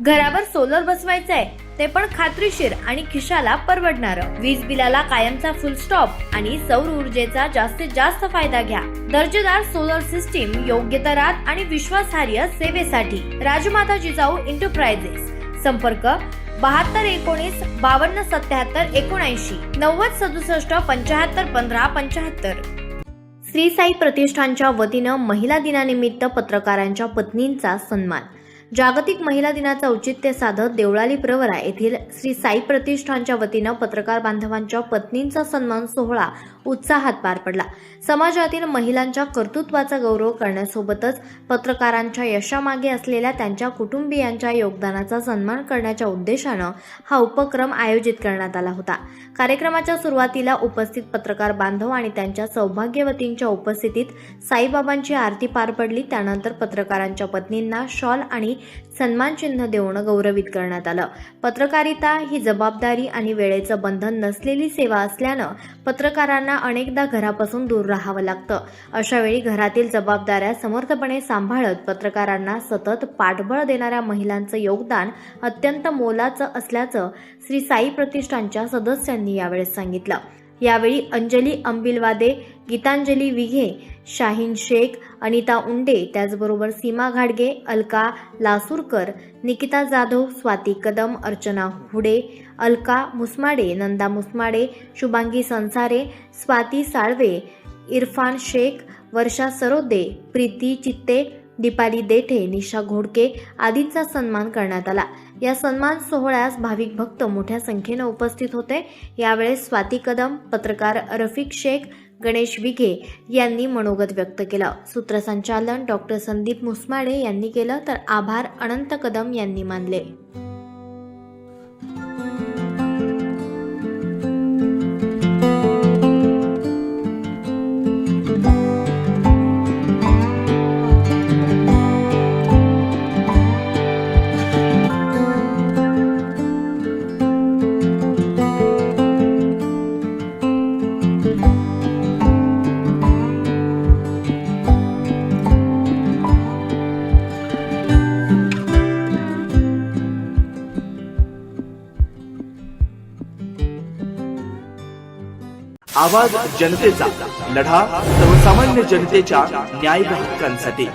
घरावर सोलर बसवायचंय ते पण खात्रीशीर आणि खिशाला परवडणारं. वीज बिलाला कायमचा फुल स्टॉप आणि सौर ऊर्जेचा जास्तीत जास्त फायदा घ्या. दर्जेदार सोलर सिस्टीम, योग्य दरात आणि विश्वासार्ह सेवेसाठी राजमाता जिजाऊ एंटरप्राइजेस. संपर्क 7219 5277 79 9067 75 15 75. श्री साई प्रतिष्ठानच्या वतीनं महिला दिनानिमित्त पत्रकारांच्या पत्नींचा सन्मान. जागतिक महिला दिनाचं औचित्य साधत देवळाली प्रवरा येथील श्री साई प्रतिष्ठानच्या वतीनं पत्रकार बांधवांच्या पत्नींचा सन्मान सोहळा उत्साहात पार पडला. समाजातील महिलांच्या कर्तृत्वाचा गौरव करण्यासोबतच पत्रकारांच्या यशामागे असलेल्या त्यांच्या कुटुंबियांच्या योगदानाचा सन्मान करण्याच्या उद्देशानं हा उपक्रम आयोजित करण्यात आला होता. कार्यक्रमाच्या सुरुवातीला उपस्थित पत्रकार बांधव आणि त्यांच्या सौभाग्यवतींच्या उपस्थितीत साईबाबांची आरती पार पडली. त्यानंतर पत्रकारांच्या पत्नींना शॉल आणि सन्मान चिन्ह देऊन गौरवित करण्यात आलं. पत्रकारिता ही जबाबदारी आणि वेळेचं बंधन नसलेली सेवा असल्यानं पत्रकारांना अनेकदा घरापासून दूर राहावं लागतं. अशा वेळी घरातील जबाबदाऱ्या समर्थपणे सांभाळत पत्रकारांना सतत पाठबळ देणाऱ्या महिलांचं योगदान अत्यंत मोलाचं असल्याचं श्री साई प्रतिष्ठानच्या सदस्यांनी यावेळी सांगितलं. यावेळी अंजली अंबिलवादे, गीतांजली विघे, शाहीन शेख, अनिता उंडे, त्याचबरोबर सीमा घाडगे, अलका लासूरकर, निकिता जाधव, स्वाती कदम, अर्चना हुडे, अलका मुसमाडे, नंदा मुसमाडे, शुभांगी संसारे, स्वाती साळवे, इरफान शेख, वर्षा सरोदे, प्रीती चित्ते, दीपाली देठे, निशा घोडके आदींचा सन्मान करण्यात आला. या सन्मान सोहळ्यास भाविक भक्त मोठ्या संख्येने उपस्थित होते. यावेळेस स्वाती कदम, पत्रकार रफिक शेख, गणेश विघे यांनी मनोगत व्यक्त केलं. सूत्रसंचालन डॉक्टर संदीप मुसमाडे यांनी केलं, तर आभार अनंत कदम यांनी मानले. आवाज जनतेचा, लढा सर्वसामान्य जनतेच्या न्याय हक्कांसाठी.